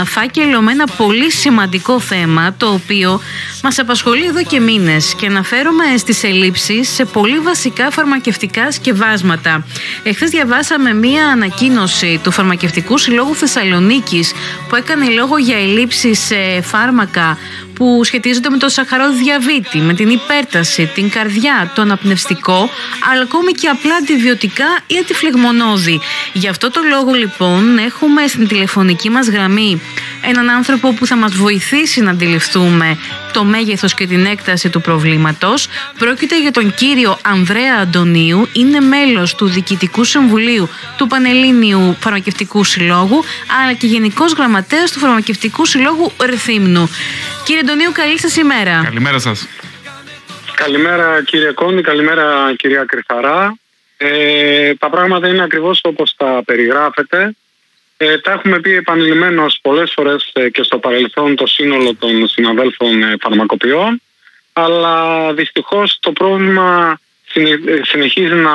φάκελο με ένα πολύ σημαντικό θέμα, το οποίο μας απασχολεί εδώ και μήνες, και αναφέρομαι στις ελλείψεις σε πολύ βασικά φαρμακευτικά σκευάσματα. Εχθές διαβάσαμε μία ανακοίνωση του Φαρμακευτικού Συλλόγου Θεσσαλονίκης που έκανε λόγο για ελλείψεις σε φάρμακα που σχετίζονται με το σαχαρόδι διαβήτη, με την υπέρταση, την καρδιά, το αναπνευστικό, αλλά ακόμη και απλά αντιβιωτικά ή αντιφλεγμονώδη. Γι' αυτό το λόγο λοιπόν έχουμε στην τηλεφωνική μας γραμμή έναν άνθρωπο που θα μας βοηθήσει να αντιληφθούμε το μέγεθος και την έκταση του προβλήματος. Πρόκειται για τον κύριο Ανδρέα Αντωνίου, είναι μέλος του Διοικητικού Συμβουλίου του Πανελλήνιου Φαρμακευτικού Συλλόγου, αλλά και Γενικός Γραμματέας του Φαρμακευτικού Συλλόγου Ρθύμνου. Κύριε Αντωνίου, καλή σας ημέρα. Καλημέρα σας. Καλημέρα κύριε Κόνη, καλημέρα κυρία Κρυθαρά. Τα πράγματα είναι ακριβώς όπως τα περιγράφετε. Τα έχουμε πει επανειλημμένως πολλές φορές και στο παρελθόν το σύνολο των συναδέλφων φαρμακοποιών, αλλά δυστυχώς το πρόβλημα συνεχίζει να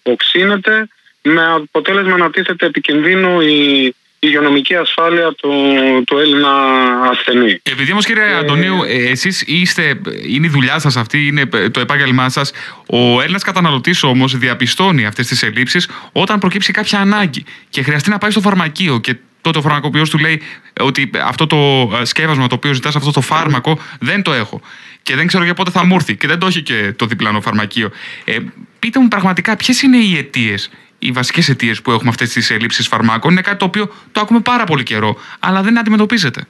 οξύνεται, με αποτέλεσμα να τίθεται επικινδύνο η υγειονομική ασφάλεια του Έλληνα ασθενή. Επειδή όμως κύριε Αντωνίου, εσείς είναι η δουλειά σας αυτή, είναι το επάγγελμά σας. Ο Έλληνας καταναλωτής όμως διαπιστώνει αυτές τις ελλείψεις όταν προκύψει κάποια ανάγκη και χρειαστεί να πάει στο φαρμακείο, και τότε ο φαρμακοποιός του λέει ότι αυτό το σκεύασμα το οποίο ζητάς, αυτό το φάρμακο, δεν το έχω και δεν ξέρω για πότε θα μου έρθει, και δεν το έχει και το διπλανό φαρμακείο. Πείτε μου πραγματικά ποιες είναι οι αιτίες, οι βασικές αιτίες που έχουμε αυτές τις ελλείψεις φαρμάκων. Είναι κάτι το οποίο το ακούμε πάρα πολύ καιρό, αλλά δεν αντιμετωπίζεται.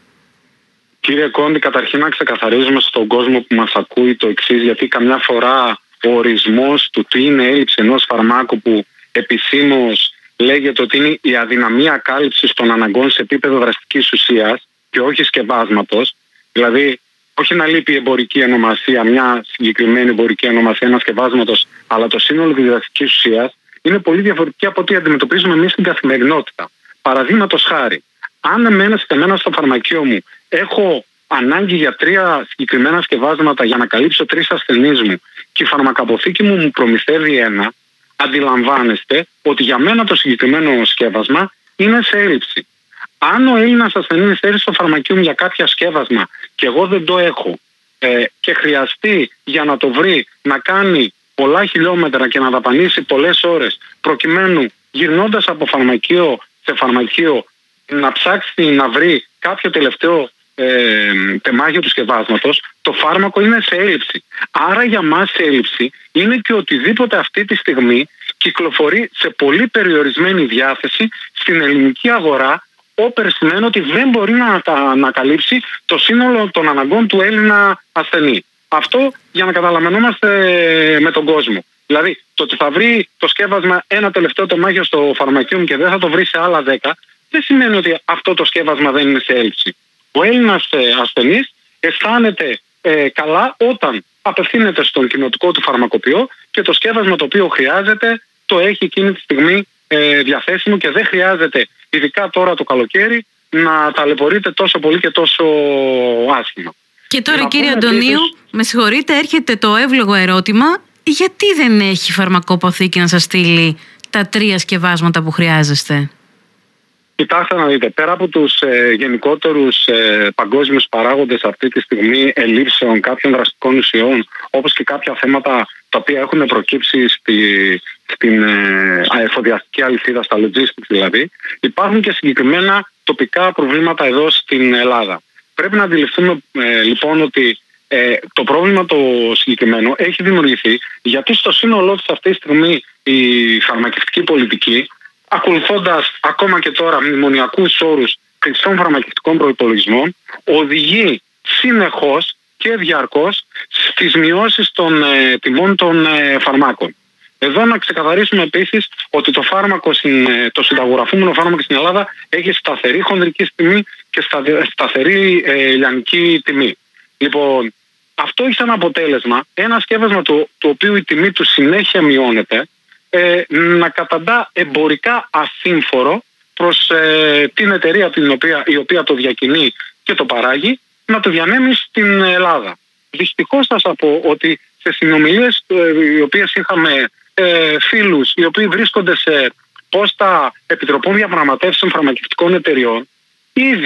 Κύριε Κόντι, καταρχήν να ξεκαθαρίζουμε στον κόσμο που μας ακούει το εξής, γιατί καμιά φορά ο ορισμός του τι είναι έλλειψη ενός φαρμάκου, που επισήμως λέγεται ότι είναι η αδυναμία κάλυψης των αναγκών σε επίπεδο δραστικής ουσίας και όχι σκευάσματος, δηλαδή όχι να λείπει η εμπορική ονομασία, μια συγκεκριμένη εμπορική ονομασία ένας σκευάσματος, αλλά το σύνολο της δραστικής ουσίας, είναι πολύ διαφορετική από ό,τι αντιμετωπίζουμε εμείς στην καθημερινότητα. Παραδείγματος χάρη, αν εμένα στο φαρμακείο μου έχω ανάγκη για 3 συγκεκριμένα σκευάσματα για να καλύψω 3 ασθενείς μου και η φαρμακαποθήκη μου προμηθεύει ένα, αντιλαμβάνεστε ότι για μένα το συγκεκριμένο σκεύασμα είναι σε έλλειψη. Αν ο Έλληνας ασθενής έρθει στο φαρμακείο μου για κάποιο σκεύασμα και εγώ δεν το έχω και χρειαστεί για να το βρει να κάνει πολλά χιλιόμετρα και να δαπανίσει πολλές ώρες, προκειμένου γυρνώντας από φαρμακείο σε φαρμακείο να ψάξει να βρει κάποιο τελευταίο τεμάχιο του σκευάσματος, το φάρμακο είναι σε έλλειψη. Άρα για μας σε έλλειψη είναι και οτιδήποτε αυτή τη στιγμή κυκλοφορεί σε πολύ περιορισμένη διάθεση στην ελληνική αγορά, όπερ σημαίνει ότι δεν μπορεί να καλύψει το σύνολο των αναγκών του Έλληνα ασθενή. Αυτό για να καταλαβαίνόμαστε με τον κόσμο. Δηλαδή, το ότι θα βρει το σκεύασμα ένα τελευταίο τεμάχιο στο φαρμακείο μου και δεν θα το βρει σε άλλα 10, δεν σημαίνει ότι αυτό το σκεύασμα δεν είναι σε έλλειψη. Ο Έλληνας ασθενής αισθάνεται καλά όταν απευθύνεται στον κοινοτικό του φαρμακοποιό και το σκεύασμα το οποίο χρειάζεται το έχει εκείνη τη στιγμή διαθέσιμο και δεν χρειάζεται, ειδικά τώρα το καλοκαίρι, να ταλαιπωρείται τόσο πολύ και τόσο άσχημα. Και τώρα κύριε Αντωνίου, με συγχωρείτε, έρχεται το εύλογο ερώτημα, γιατί δεν έχει φαρμακοποθήκη να σας στείλει τα 3 σκευάσματα που χρειάζεστε? Κοιτάξτε να δείτε, πέρα από τους γενικότερους παγκόσμιους παράγοντες αυτή τη στιγμή ελλείψεων κάποιων δραστικών ουσιών, όπως και κάποια θέματα τα οποία έχουν προκύψει στην εφοδιαστική αλυσίδα, στα logistics δηλαδή, υπάρχουν και συγκεκριμένα τοπικά προβλήματα εδώ στην Ελλάδα. Πρέπει να αντιληφθούμε λοιπόν ότι το πρόβλημα το συγκεκριμένο έχει δημιουργηθεί γιατί στο σύνολό της αυτή τη στιγμή η φαρμακευτική πολιτική, ακολουθώντας ακόμα και τώρα μνημονιακούς όρους χρηστών φαρμακευτικών προϋπολογισμών, οδηγεί συνεχώς και διαρκώς στις μειώσεις των τιμών των φαρμάκων. Εδώ να ξεκαθαρίσουμε επίσης ότι το συνταγογραφούμενο φάρμακο στην Ελλάδα έχει σταθερή χονδρική τιμή και σταθερή λιανική τιμή. Λοιπόν, αυτό έχει σαν αποτέλεσμα ένα σκεύασμα το οποίο η τιμή του συνέχεια μειώνεται, να καταντά εμπορικά ασύμφορο προς την εταιρεία η οποία το διακινεί και το παράγει, να το διανέμει στην Ελλάδα. Δυστυχώς θα σας πω ότι σε συνομιλίες οι οποίες είχαμε φίλους οι οποίοι βρίσκονται σε πόστα επιτροπών διαπραγματεύσεων φαρμακευτικών εταιριών, ήδη